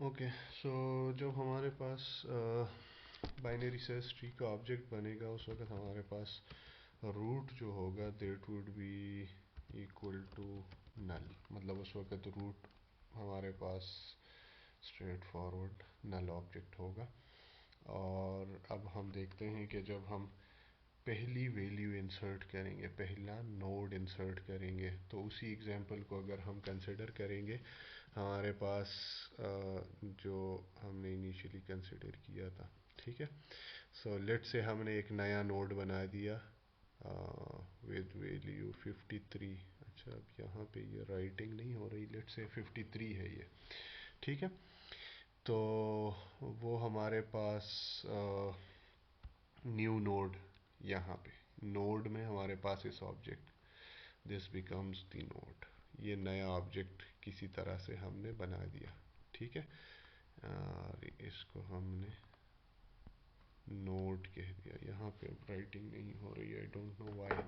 Okay, so जब हमारे पास बाइनरी सर्च ट्री का ऑब्जेक्ट बनेगा उस वक्त हमारे पास रूट जो होगा that would be equal to null. मतलब उस वक्त रूट हमारे पास स्ट्रेट फॉरवर्ड नल ऑब्जेक्ट होगा। और अब हम देखते हैं कि जब हम पहली वैल्यू इंसर्ट करेंगे, पहला नोड इंसर्ट करेंगे, तो उसी एग्जांपल को अगर हम कंसिडर करेंगे, हमारे पास जो हमने इनिशियली कंसिडर किया था। ठीक है, सो लेट से हमने एक नया नोड बना दिया विद वैल्यू 53। अच्छा, अब यहाँ पे ये राइटिंग नहीं हो रही, लेट से 53 है ये। ठीक है, तो वो हमारे पास न्यू नोड, यहाँ पे नोड में हमारे पास इस object, this becomes the node. ये नया ऑब्जेक्ट किसी तरह से हमने बना दिया। ठीक है, और इसको हमने नोड कह दिया। यहाँ पे राइटिंग नहीं हो रही, आई डोंट नो व्हाई।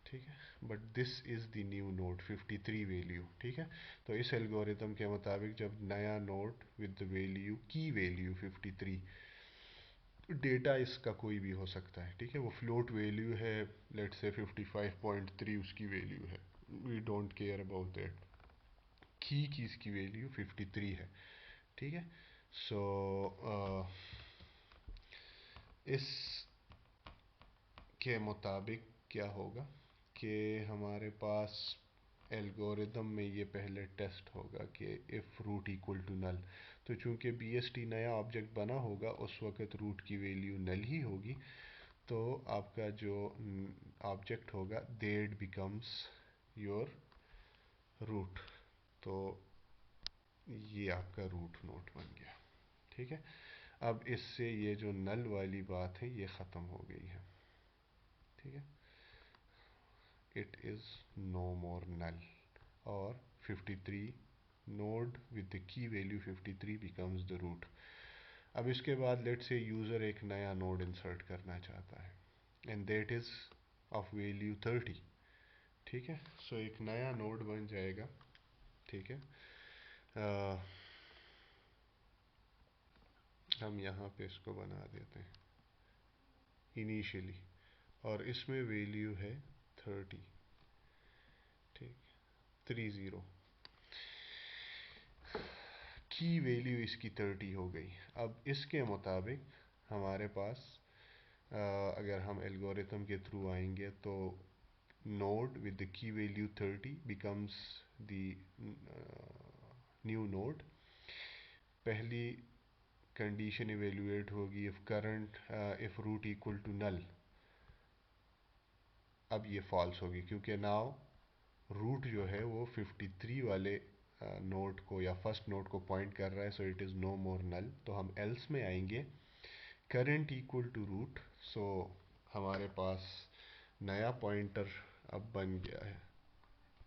ठीक है, but this is the new node 53 value. ठीक है, तो इस एल्गोरिथम के मुताबिक जब नया नोड विद द वैल्यू की वैल्यू 53, डेटा इसका कोई भी हो सकता है। ठीक है, वो फ्लोट वैल्यू है, लेट से 55.3 उसकी वैल्यू है, we don't care about that. की इसकी वैल्यू 53 है। ठीक है, सो इस के मुताबिक क्या होगा कि हमारे पास एल्गोरिदम में ये पहले टेस्ट होगा कि if root equal to null. तो चूंकि बीएसटी नया ऑब्जेक्ट बना होगा उस वक्त रूट की वैल्यू नल ही होगी, तो आपका जो ऑब्जेक्ट होगा दैट बिकम्स योर रूट। तो ये आपका रूट नोड बन गया। ठीक है, अब इससे ये जो नल वाली बात है ये ख़त्म हो गई है। ठीक है, it is no more null, or 53 node with the key value 53 becomes the root। अब इसके बाद लेट से यूज़र एक नया नोड इंसर्ट करना चाहता है and that is of value 30। ठीक है, सो एक नया नोड बन जाएगा। ठीक है, हम यहाँ पे इसको बना देते हैं इनिशियली, और इसमें वैल्यू है 30। ठीक, 30 की वैल्यू इसकी 30 हो गई। अब इसके मुताबिक हमारे पास अगर हम एल्गोरिथम के थ्रू आएंगे तो node with the key value 30 becomes the new node. पहली कंडीशन इवेल्युएट होगी if current if root equal to null. अब ये फॉल्स होगी क्योंकि नाउ रूट जो है वो 53 वाले नोड को या फर्स्ट नोड को पॉइंट कर रहा है, सो इट इज़ नो मोर नल। तो हम एल्स में आएंगे, करंट इक्वल टू रूट। सो हमारे पास नया पॉइंटर अब बन गया है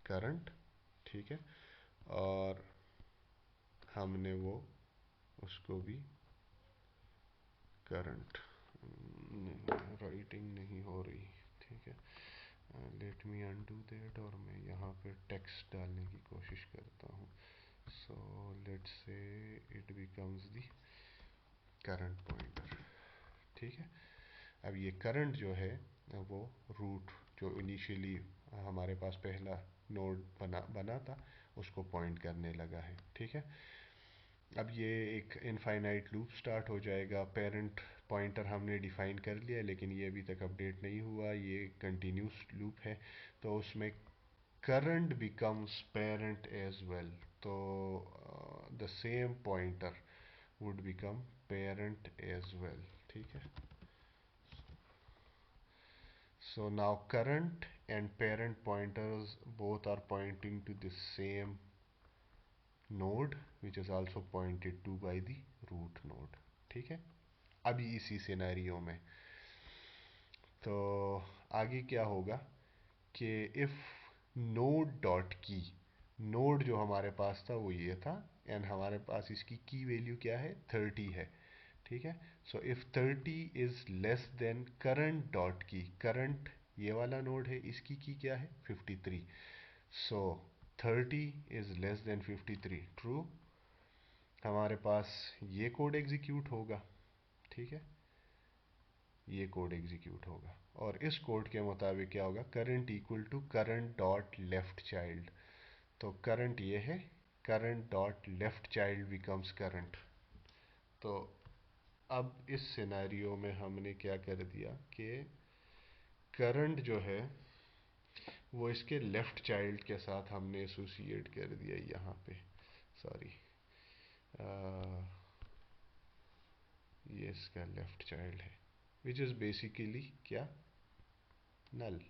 करंट। ठीक है, और हमने वो उसको भी करंट, राइटिंग नहीं हो रही। ठीक है, लेट मी अनडू दैट, और मैं यहाँ पे टेक्स्ट डालने की कोशिश करता हूँ। So let's say it becomes the current pointer. ठीक है, अब ये करंट जो है वो रूट जो इनिशियली हमारे पास पहला नोड बना था उसको पॉइंट करने लगा है। ठीक है, अब ये एक इनफाइनाइट लूप स्टार्ट हो जाएगा। पेरेंट पॉइंटर हमने डिफाइन कर लिया लेकिन ये अभी तक अपडेट नहीं हुआ, ये कंटिन्यूस लूप है। तो उसमें current becomes parent as well. तो the same pointer would become parent as well। ठीक है, so now current and parent pointers both are pointing to the same node which is also pointed to by the root node। ठीक है, अभी इसी scenario में तो आगे क्या होगा कि इफ नोड डॉट की, नोड जो हमारे पास था वो ये था एंड हमारे पास इसकी की वैल्यू क्या है 30 है। ठीक है, so if 30 is less than current dot की, करंट ये वाला नोड है इसकी की क्या है 53। सो 30 इज लेस देन 53 ट्रू। हमारे पास ये कोड एग्जीक्यूट होगा, ठीक है, ये कोड एग्जीक्यूट होगा और इस कोड के मुताबिक क्या होगा, current equal to current dot left child. तो करंट ये है, current dot left child becomes current. तो अब इस सिनेरियो में हमने क्या कर दिया कि करंट जो है वो इसके लेफ्ट चाइल्ड के साथ हमने एसोसिएट कर दिया यहाँ पे, सॉरी, ये इसका लेफ्ट चाइल्ड है, विच इज़ बेसिकली क्या, नल।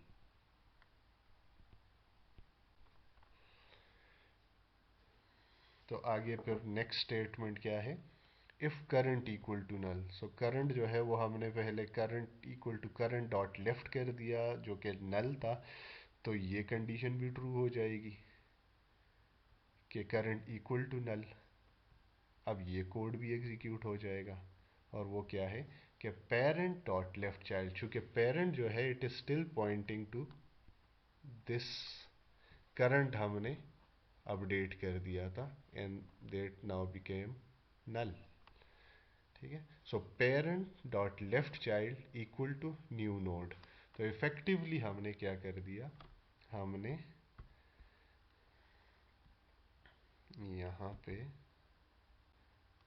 तो आगे फिर नेक्स्ट स्टेटमेंट क्या है, if current equal to null. So current जो है वो हमने पहले current equal to current dot left कर दिया जो कि नल था, तो ये कंडीशन भी ट्रू हो जाएगी कि करंट इक्वल टू नल। अब ये कोड भी एग्जीक्यूट हो जाएगा और वो क्या है कि पेरेंट डॉट लेफ्ट चाइल्ड, चूँकि पेरेंट जो है it is still pointing to this current, हमने अपडेट कर दिया था and that now became null, ठीक है। So parent dot left child equal to new node. तो इफेक्टिवली हमने क्या कर दिया, हमने यहाँ पे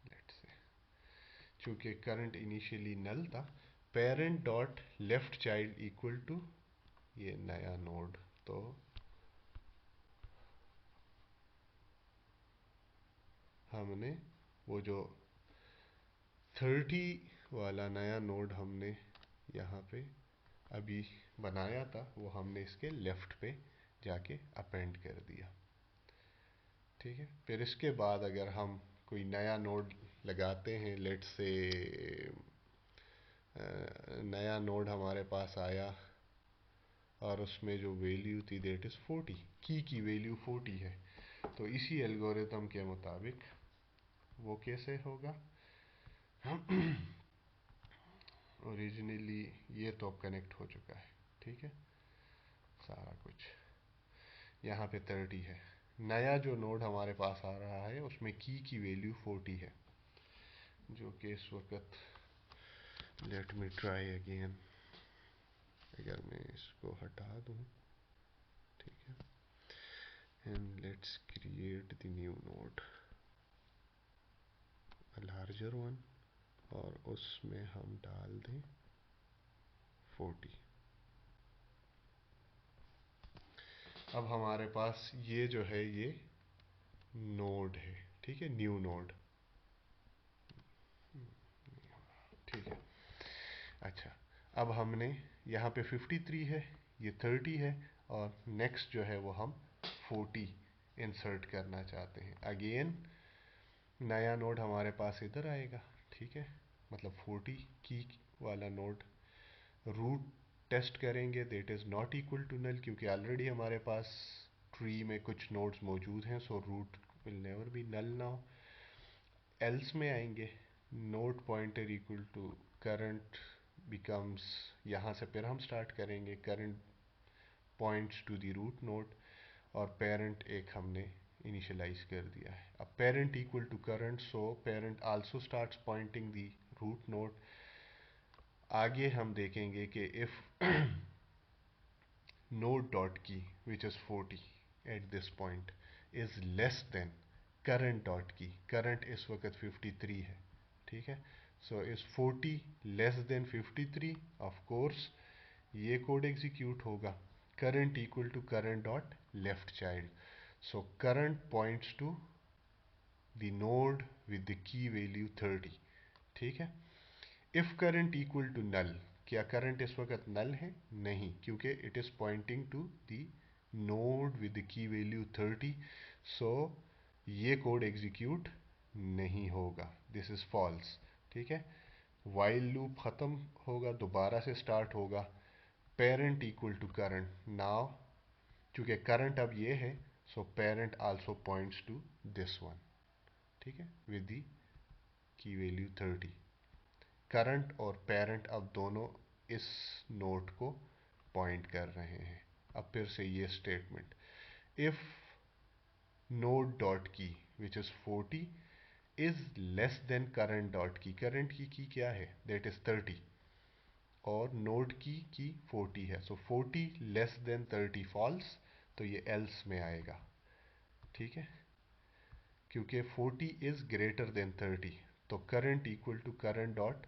लेट्स से, चूँकि करंट इनिशियली नल था, parent dot left child equal to ये नया नोड। तो हमने वो जो 30 वाला नया नोड हमने यहाँ पे अभी बनाया था वो हमने इसके लेफ्ट पे जाके अपेंड कर दिया, ठीक है। फिर इसके बाद अगर हम कोई नया नोड लगाते हैं, लेट्स से नया नोड हमारे पास आया और उसमें जो वैल्यू थी दैट इज़ 40, की वैल्यू 40 है, तो इसी एल्गोरिथम के मुताबिक वो कैसे होगा, ओरिजिनली ये तो अब कनेक्ट हो चुका है, ठीक है, सारा कुछ यहाँ पे 30 है, नया जो नोड हमारे पास आ रहा है उसमें की वैल्यू 40 है, जो कि इस वक्त, लेट मी ट्राई अगेन, अगर मैं इसको हटा दूँ, ठीक है, and let's create the new node, a larger one, और उसमें हम डाल दें 40। अब हमारे पास ये जो है ये नोड है, ठीक है, न्यू नोड, ठीक है। अच्छा, अब हमने यहाँ पे 53 है, ये 30 है, और नेक्स्ट जो है वो हम 40 इंसर्ट करना चाहते हैं। अगेन नया नोड हमारे पास इधर आएगा, ठीक है, मतलब 40 की वाला नोड, रूट टेस्ट करेंगे, that is not equal to null, क्योंकि ऑलरेडी हमारे पास ट्री में कुछ नोड्स मौजूद हैं, so root will never be null now. Else में आएंगे, node pointer equal to current becomes, यहाँ से फिर हम स्टार्ट करेंगे, current points to the root node, और पेरेंट एक हमने इनिशियलाइज कर दिया है। अब parent equal to current, so parent also starts pointing the root node. आगे हम देखेंगे कि if node dot key which is 40 at this point is less than current dot key, current इस वक्त 53 है, ठीक है, so is 40 less than 53, of course ये कोड एग्जीक्यूट होगा, current equal to current dot left child, so current points to the node with the key value 30, ठीक है। If current equal to null, क्या करंट इस वक्त null है, नहीं, क्योंकि it is pointing to the node with the key value 30, सो ये कोड एग्जीक्यूट नहीं होगा, दिस इज फॉल्स, ठीक है। वाइल लूप खत्म होगा, दोबारा से स्टार्ट होगा, parent equal to current, now चूंकि करंट अब ये है, so parent also points to this one, ठीक है, with the key value 30। Current और पेरेंट अब दोनों इस नोट को पॉइंट कर रहे हैं। अब फिर से ये स्टेटमेंट, इफ नोड डॉट की which is 40 is less than current dot की, करंट की क्या है, दैट इज 30, और नोड की 40 है, सो 40 लेस देन 30 फॉल्स, तो ये एल्स में आएगा। ठीक है, क्योंकि 40 इज ग्रेटर देन 30, तो current equal to current dot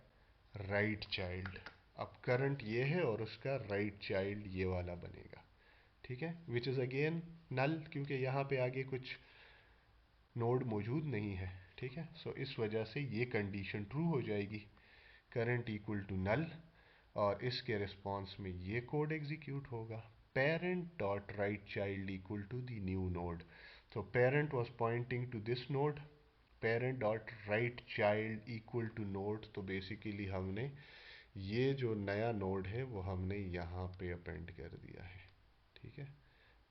right child. अब करंट ये है और उसका राइट चाइल्ड ये वाला बनेगा। ठीक है, विच इज अगेन नल, क्योंकि यहाँ पे आगे कुछ नोड मौजूद नहीं है। ठीक है, सो इस वजह से ये कंडीशन ट्रू हो जाएगी, करंट इक्वल टू नल, और इसके रिस्पॉन्स में ये कोड एग्जीक्यूट होगा, parent dot right child equal to the new node. तो parent was pointing to this node, parent dot right child equal to node, तो बेसिकली हमने ये जो नया नोड है वो हमने यहाँ पे अपेंड कर दिया है। ठीक है,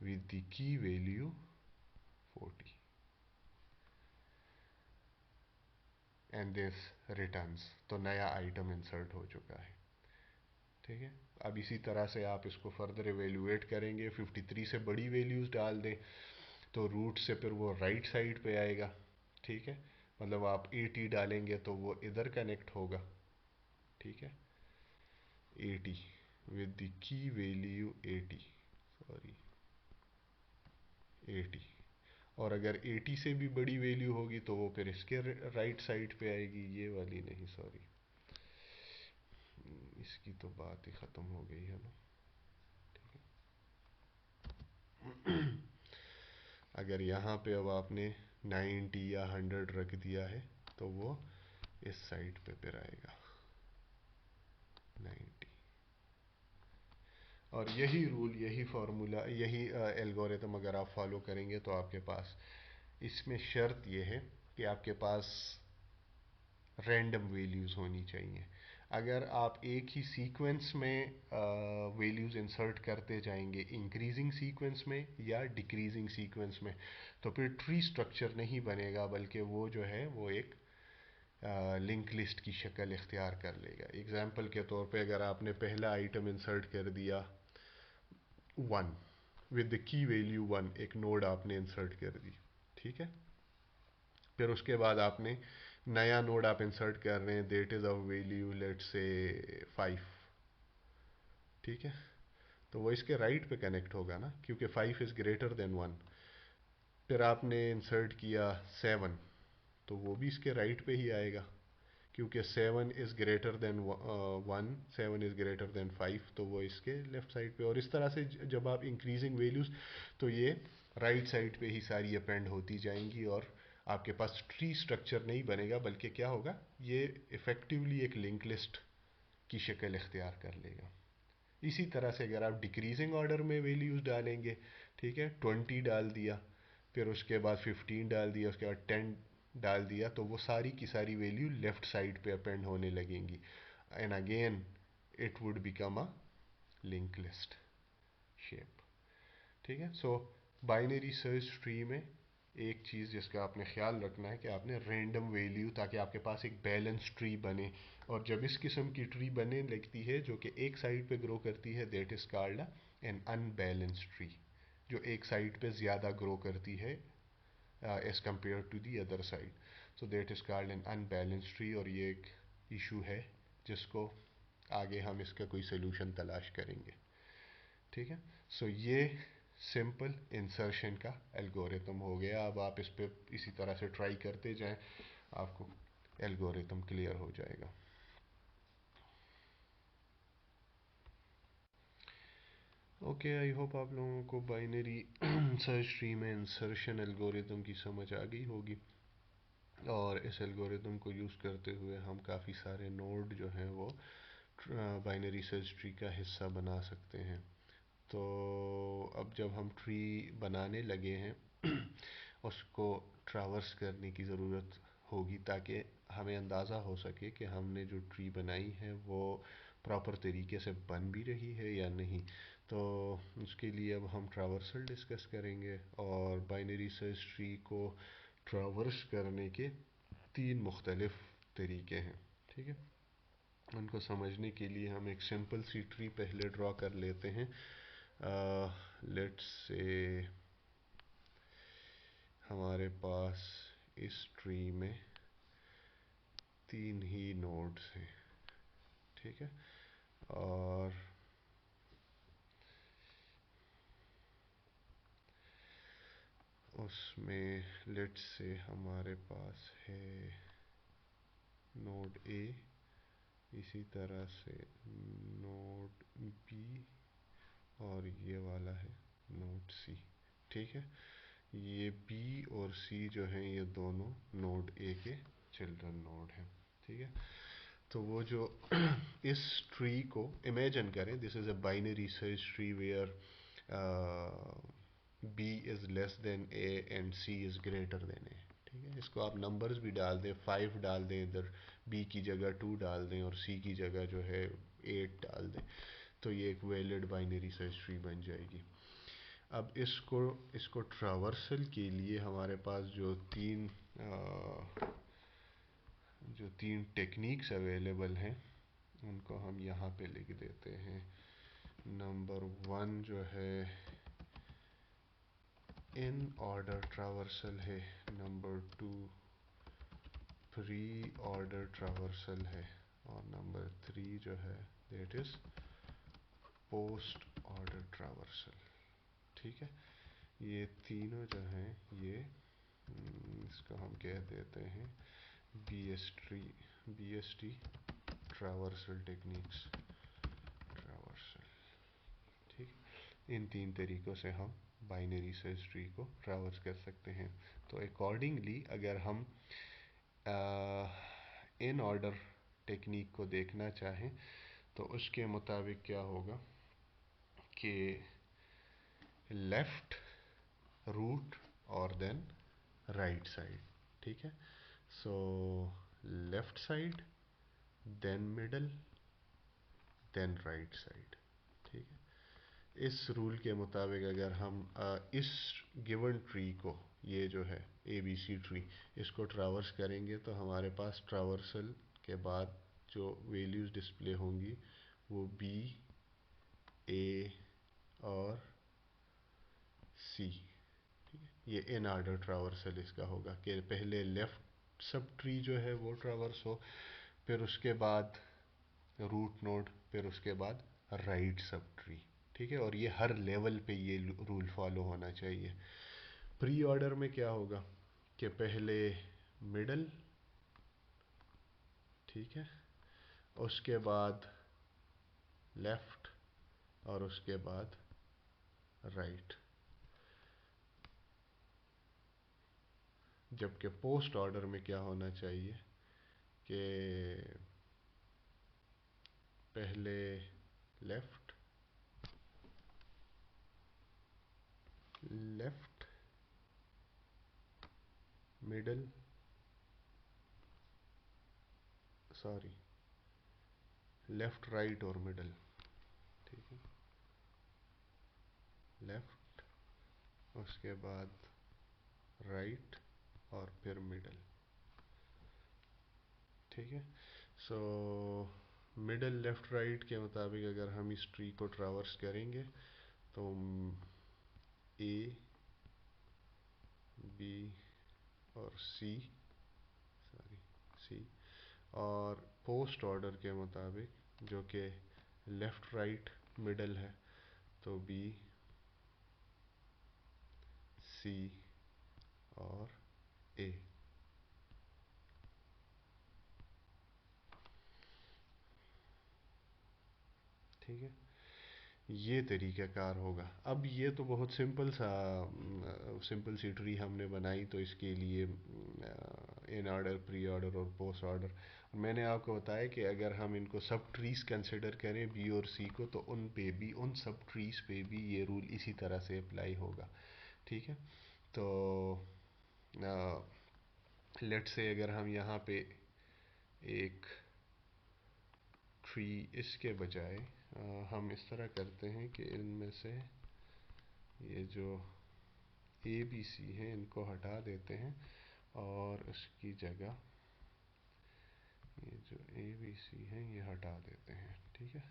with the key value 40 and this returns, तो नया आइटम इंसर्ट हो चुका है। ठीक है, अब इसी तरह से आप इसको फर्दर एवेल्यूएट करेंगे, 53 से बड़ी वैल्यूज़ डाल दें तो रूट से फिर वो राइट साइड पे आएगा। ठीक है, मतलब आप 80 डालेंगे तो वो इधर कनेक्ट होगा। ठीक है, 80 with the key value 80, sorry 80, और अगर 80 से भी बड़ी वैल्यू होगी तो वो फिर इसके राइट साइड पे आएगी, ये वाली नहीं, सॉरी, इसकी तो बात ही ख़त्म हो गई है ना। अगर यहाँ पे अब आपने 90 या 100 रख दिया है तो वो इस साइड पे फिर आएगा 90। और यही रूल, यही फार्मूला, यही एल्गोरिथम अगर आप फॉलो करेंगे तो आपके पास, इसमें शर्त ये है कि आपके पास रैंडम वैल्यूज़ होनी चाहिए। अगर आप एक ही सीक्वेंस में वैल्यूज़ इंसर्ट करते जाएंगे, इंक्रीजिंग सीक्वेंस में या डिक्रीजिंग सीक्वेंस में, तो फिर ट्री स्ट्रक्चर नहीं बनेगा, बल्कि वो जो है वो एक लिंक लिस्ट की शक्ल इख्तियार कर लेगा। एग्जाम्पल के तौर पे अगर आपने पहला आइटम इंसर्ट कर दिया 1 विद द की वैल्यू 1, एक नोड आपने इंसर्ट कर दी। ठीक है, फिर उसके बाद आपने नया नोड आप इंसर्ट कर रहे हैं, that is of value let's say 5। ठीक है, तो वो इसके राइट पे कनेक्ट होगा ना, क्योंकि 5 इज़ ग्रेटर देन 1। फिर आपने इंसर्ट किया 7, तो वो भी इसके राइट पे ही आएगा, क्योंकि 7 is greater then 1, 7 is greater then 5, तो वो इसके लेफ्ट साइड पे। और इस तरह से जब आप इंक्रीजिंग वैल्यूज़, तो ये राइट साइड पे ही सारी अपेंड होती जाएंगी, और आपके पास ट्री स्ट्रक्चर नहीं बनेगा, बल्कि क्या होगा, ये इफ़ेक्टिवली एक लिंक लिस्ट की शक्ल इख्तियार कर लेगा। इसी तरह से अगर आप डिक्रीजिंग ऑर्डर में वैल्यूज़ डालेंगे, ठीक है, 20 डाल दिया, फिर उसके बाद 15 डाल दिया, उसके बाद 10 डाल दिया, तो वो सारी की सारी वैल्यू लेफ्ट साइड पे अपेंड होने लगेंगी, and again it would become a link list shape. ठीक है, सो बाइनरी सर्च ट्री में एक चीज़ जिसका आपने ख्याल रखना है कि आपने रैंडम वैल्यू, ताकि आपके पास एक बैलेंस ट्री बने, और जब इस किस्म की ट्री बने लगती है जो कि एक साइड पे ग्रो करती है, that is called an unbalanced tree, जो एक साइड पे ज़्यादा ग्रो करती है as compared to the other side, so that is called an unbalanced tree, और ये एक इशू है जिसको आगे हम इसका कोई सोल्यूशन तलाश करेंगे। ठीक है, सो ये सिंपल इंसर्शन का एल्गोरिथम हो गया। अब आप इस पे इसी तरह से ट्राई करते जाएं, आपको एल्गोरिथम क्लियर हो जाएगा। ओके, आई होप आप लोगों को बाइनरी सर्च ट्री में इंसर्शन एल्गोरिथम की समझ आ गई होगी, और इस एल्गोरिथम को यूज़ करते हुए हम काफ़ी सारे नोड जो हैं वो बाइनरी सर्च ट्री का हिस्सा बना सकते हैं। तो अब जब हम ट्री बनाने लगे हैं उसको ट्रावर्स करने की ज़रूरत होगी, ताकि हमें अंदाज़ा हो सके कि हमने जो ट्री बनाई है वो प्रॉपर तरीके से बन भी रही है या नहीं। तो उसके लिए अब हम ट्रावर्सल डिस्कस करेंगे, और बाइनरी सर्च ट्री को ट्रावर्स करने के 3 मुख्तलिफ तरीके हैं। ठीक है, उनको समझने के लिए हम एक सिंपल सी ट्री पहले ड्रॉ कर लेते हैं। लेट्स से हमारे पास इस ट्री में 3 ही नोड्स हैं, ठीक है। और उसमें लेट्स से हमारे पास है नोड ए, इसी तरह से नोड बी, और ये वाला है नोड सी, ठीक है। ये बी और सी जो हैं ये दोनों नोड ए के चिल्ड्रन नोड हैं, ठीक है। तो वो जो इस ट्री को इमेजिन करें, this is a binary search tree where B is less than A and C is greater than A, ठीक है। इसको आप नंबर्स भी डाल दें, 5 डाल दें इधर, बी की जगह 2 डाल दें और सी की जगह जो है 8 डाल दें, तो ये एक वैलिड बाइनरी सर्च ट्री बन जाएगी। अब इसको ट्रावर्सल के लिए हमारे पास जो तीन टेक्निक्स अवेलेबल हैं उनको हम यहाँ पे लिख देते हैं। नंबर 1 जो है इन ऑर्डर ट्रावर्सल है, नंबर 2 प्री ऑर्डर ट्रावर्सल है, और नंबर 3 जो है that is post order traversal, ठीक है। ये तीनों जो हैं ये इसको हम कह देते हैं BST ट्रावर्सल टेक्निक्स, ट्रावर्सल, ठीक। इन 3 तरीक़ों से हम बाइनरी सर्च ट्री को ट्रावर्स कर सकते हैं। तो अकॉर्डिंगली अगर हम इन ऑर्डर टेक्निक को देखना चाहें तो उसके मुताबिक क्या होगा कि लेफ़्ट रूट और देन राइट साइड, ठीक है। So left side, then middle, then right side, ठीक है। इस रूल के मुताबिक अगर हम इस गिवन ट्री को, ये जो है ABC ट्री, इसको ट्रावर्स करेंगे तो हमारे पास ट्रावर्सल के बाद जो वैल्यूज़ डिस्प्ले होंगी वो B, A और C, ये इन ऑर्डर ट्रावर्सल इसका होगा कि पहले लेफ़्ट सब ट्री जो है वो ट्रावर्स हो, फिर उसके बाद रूट नोड, फिर उसके बाद राइट सब ट्री, ठीक है। और ये हर लेवल पे ये रूल फॉलो होना चाहिए। प्री ऑर्डर में क्या होगा कि पहले मिडल, ठीक है, उसके बाद लेफ़्ट और उसके बाद राइट। जबकि पोस्ट ऑर्डर में क्या होना चाहिए कि पहले left, left, middle, sorry left, right और मिडल, ठीक है। लेफ़्ट, उसके बाद राइट और फिर मिडल, ठीक है। सो मिडल, लेफ़्ट, राइट के मुताबिक अगर हम इस ट्री को ट्रावर्स करेंगे तो A, B और C, और पोस्ट ऑर्डर के मुताबिक जो कि लेफ़्ट, राइट, मिडल है तो B, C और A, ठीक है। ये तरीक़ाकार होगा। अब ये तो बहुत सिंपल सी ट्री हमने बनाई, तो इसके लिए इन ऑर्डर, प्री ऑर्डर और पोस्ट ऑर्डर मैंने आपको बताया कि अगर हम इनको सब ट्रीज़ कंसिडर करें B और C को, तो उन पे भी, उन सब ट्रीज़ पे भी ये रूल इसी तरह से अप्लाई होगा, ठीक है। तो लेट्स से अगर हम यहाँ पे एक ट्री इसके बजाय हम इस तरह करते हैं कि इनमें से ये जो ABC हैं इनको हटा देते हैं और इसकी जगह ये जो ABC हैं ये हटा देते हैं, ठीक है।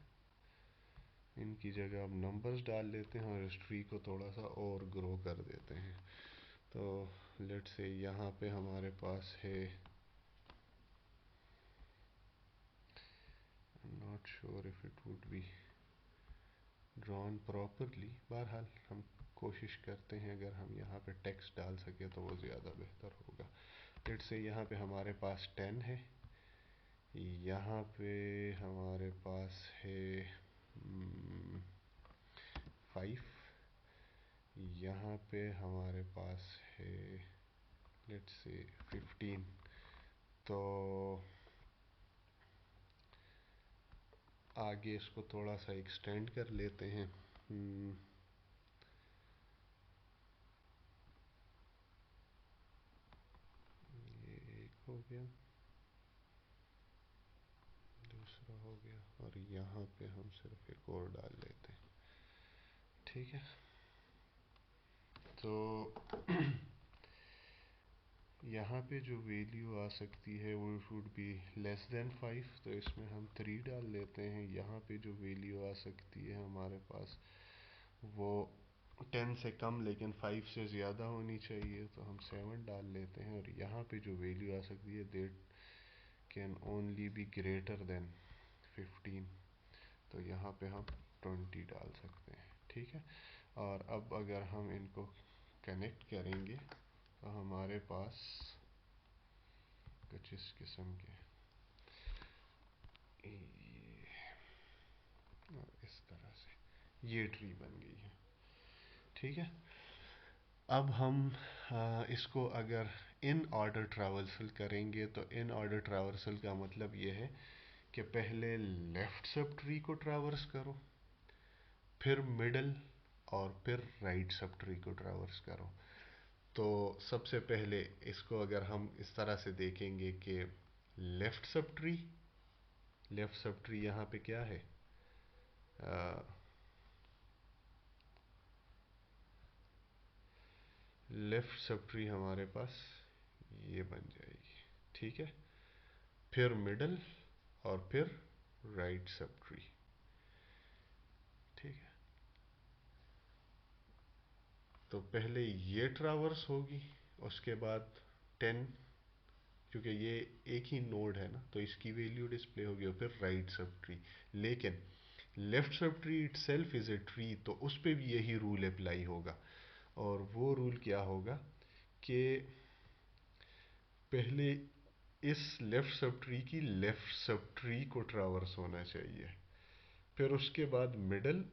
इनकी जगह अब नंबर्स डाल लेते हैं और इस ट्री को थोड़ा सा और ग्रो कर देते हैं। तो लेट्स से यहाँ पे हमारे पास है not sure if it would be drawn properly. बहरहाल हम कोशिश करते हैं, अगर हम यहाँ पे टेक्स्ट डाल सके तो वो ज़्यादा बेहतर होगा. लेट्स से यहाँ पे हमारे पास 10 है, यहाँ पे हमारे पास है 5, यहाँ पे हमारे पास है लेट्स से 15. तो आगे इसको थोड़ा सा एक्सटेंड कर लेते हैं. ये एक हो गया, दूसरा हो गया, और यहाँ पे हम सिर्फ एक और डाल लेते हैं. ठीक है, तो यहाँ पे जो वैल्यू आ सकती है वो शुड बी लेस देन 5, तो इसमें हम 3 डाल लेते हैं. यहाँ पे जो वैल्यू आ सकती है हमारे पास वो 10 से कम लेकिन 5 से ज़्यादा होनी चाहिए, तो हम 7 डाल लेते हैं. और यहाँ पे जो वैल्यू आ सकती है that can only be greater than 15, तो यहाँ पे हम 20 डाल सकते हैं. ठीक है, और अब अगर हम इनको कनेक्ट करेंगे तो हमारे पास कुछ इस किस्म के और इस तरह से ये ट्री बन गई है. ठीक है, अब हम इसको अगर इन ऑर्डर ट्रैवर्सल करेंगे तो इन ऑर्डर ट्रैवर्सल का मतलब ये है कि पहले लेफ्ट सब ट्री को ट्रैवर्स करो, फिर मिडल, और फिर राइट सब ट्री को ट्रैवर्स करो. तो सबसे पहले इसको अगर हम इस तरह से देखेंगे कि लेफ्ट सब ट्री यहाँ पे क्या है, लेफ्ट सब ट्री हमारे पास ये बन जाएगी. ठीक है, फिर मिडल और फिर राइट सब ट्री. ठीक है, तो पहले ये ट्रावर्स होगी, उसके बाद 10, क्योंकि ये एक ही नोड है ना तो इसकी वैल्यू डिस्प्ले होगी, और फिर राइट सब ट्री. लेकिन left sub tree itself is a tree, तो उस पर भी यही रूल अप्लाई होगा. और वो रूल क्या होगा कि पहले इस लेफ्ट सब ट्री की लेफ्ट सब ट्री को ट्रावर्स होना चाहिए, फिर उसके बाद मिडल,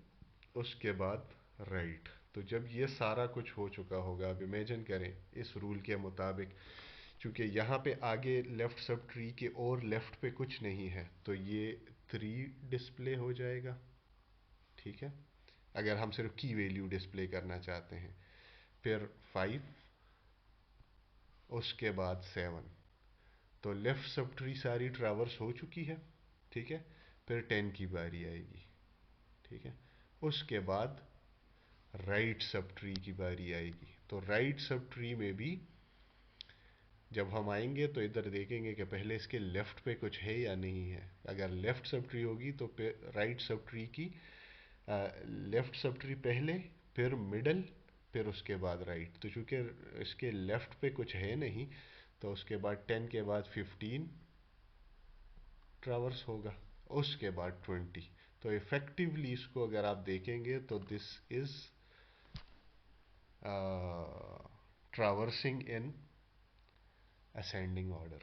उसके बाद राइट. तो जब ये सारा कुछ हो चुका होगा, अब इमेजिन करें इस रूल के मुताबिक, क्योंकि यहाँ पे आगे लेफ्ट सब ट्री के और लेफ्ट पे कुछ नहीं है, तो ये 3 डिस्प्ले हो जाएगा. ठीक है, अगर हम सिर्फ की वैल्यू डिस्प्ले करना चाहते हैं, फिर 5, उसके बाद 7. तो लेफ्ट सब ट्री सारी ट्रैवर्स हो चुकी है. ठीक है, फिर 10 की बारी आएगी. ठीक है, उसके बाद राइट सब ट्री की बारी आएगी. तो राइट सब ट्री में भी जब हम आएंगे तो इधर देखेंगे कि पहले इसके लेफ्ट पे कुछ है या नहीं है. अगर लेफ्ट सब ट्री होगी तो राइट सब ट्री की लेफ्ट सब ट्री पहले, फिर मिडल, फिर उसके बाद राइट. तो चूंकि इसके लेफ्ट पे कुछ है नहीं, तो उसके बाद 10 के बाद 15 ट्रावर्स होगा, उसके बाद 20. तो इफेक्टिवली इसको अगर आप देखेंगे तो this is traversing in ascending order.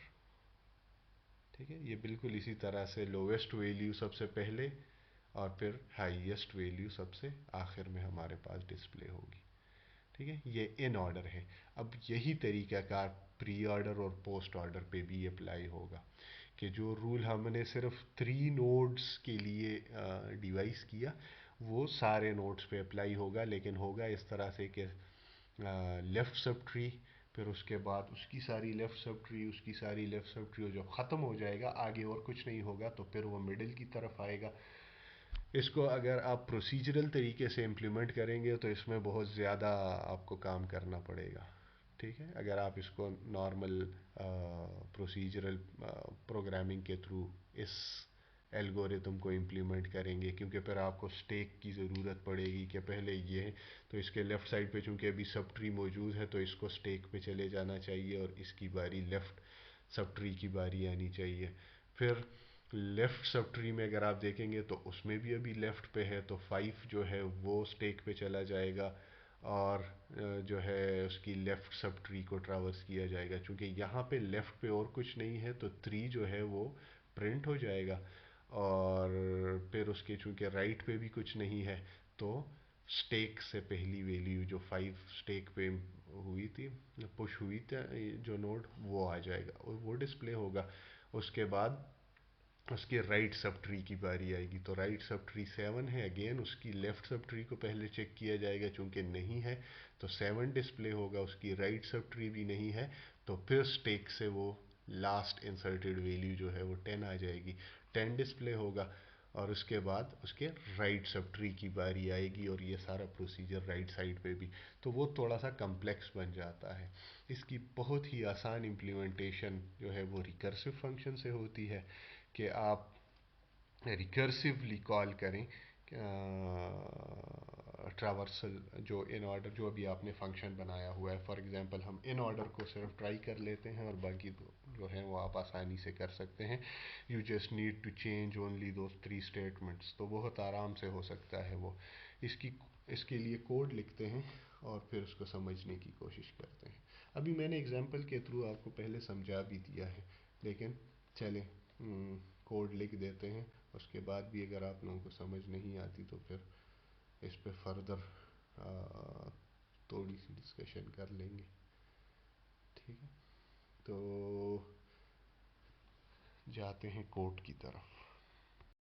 ठीक है, ये बिल्कुल इसी तरह से लोवेस्ट वैल्यू सबसे पहले और फिर हाईएस्ट वैल्यू सबसे आखिर में हमारे पास डिस्प्ले होगी. ठीक है, ये इन ऑर्डर है. अब यही तरीक़ाकार प्री ऑर्डर और पोस्ट ऑर्डर पे भी अप्लाई होगा कि जो रूल हमने सिर्फ 3 नोड्स के लिए डिवाइस किया वो सारे नोड्स पे अप्लाई होगा, लेकिन होगा इस तरह से कि लेफ़्ट सब ट्री, फिर उसके बाद उसकी सारी लेफ़्ट सब ट्री, उसकी सारी लेफ़्ट सब ट्री, जो ख़त्म हो जाएगा आगे और कुछ नहीं होगा, तो फिर वो मिडिल की तरफ आएगा. इसको अगर आप प्रोसीजरल तरीके से इम्प्लीमेंट करेंगे तो इसमें बहुत ज़्यादा आपको काम करना पड़ेगा. ठीक है, अगर आप इसको नॉर्मल प्रोसीजरल प्रोग्रामिंग के थ्रू इस एल्गोरिथम को इम्प्लीमेंट करेंगे, क्योंकि फिर आपको स्टेक की ज़रूरत पड़ेगी कि पहले ये है तो इसके लेफ़्ट साइड पे चूँकि अभी सब ट्री मौजूद है तो इसको स्टेक पे चले जाना चाहिए और इसकी बारी लेफ़्ट सब ट्री की बारी आनी चाहिए. फिर लेफ़्ट सब ट्री में अगर आप देखेंगे तो उसमें भी अभी लेफ़्ट पे है, तो 5 जो है वो स्टेक पे चला जाएगा, और जो है उसकी लेफ़्ट सब ट्री को ट्रावर्स किया जाएगा। चूँकि यहाँ पे लेफ़्ट पे और कुछ नहीं है तो 3 जो है वो प्रिंट हो जाएगा, और फिर उसके चूँकि राइट पे भी कुछ नहीं है तो स्टेक से पहली वैल्यू जो 5 स्टेक पे हुई थी, पुश हुई थी जो नोड, वो आ जाएगा और वो डिस्प्ले होगा। उसके बाद उसके राइट सब ट्री की बारी आएगी, तो राइट सब ट्री 7 है, अगेन उसकी लेफ्ट सब ट्री को पहले चेक किया जाएगा, चूंकि नहीं है तो 7 डिस्प्ले होगा, उसकी राइट सब ट्री भी नहीं है तो फिर स्टेक से वो लास्ट इंसर्टेड वैल्यू जो है वो 10 आ जाएगी, 10 डिस्प्ले होगा, और उसके बाद उसके राइट सब ट्री की बारी आएगी, और ये सारा प्रोसीजर राइट साइड पे भी, तो वो थोड़ा सा कम्प्लेक्स बन जाता है। इसकी बहुत ही आसान इम्प्लीमेंटेशन जो है वो रिकर्सिव फंक्शन से होती है, कि आप रिकर्सिवली कॉल करें ट्रावर्सल जो इन ऑर्डर जो अभी आपने फंक्शन बनाया हुआ है। फॉर एग्जांपल हम इन ऑर्डर को सिर्फ ट्राई कर लेते हैं, और बाकी जो है वो आप आसानी से कर सकते हैं। You just need to change only those 3 statements, तो बहुत आराम से हो सकता है वो। इसकी इसके लिए कोड लिखते हैं और फिर उसको समझने की कोशिश करते हैं। अभी मैंने एग्जांपल के थ्रू आपको पहले समझा भी दिया है, लेकिन चलें कोड लिख देते हैं। उसके बाद भी अगर आप लोगों को समझ नहीं आती तो फिर इस पे फर्दर थोड़ी सी डिस्कशन कर लेंगे, ठीक है। तो जाते हैं कोड की तरफ।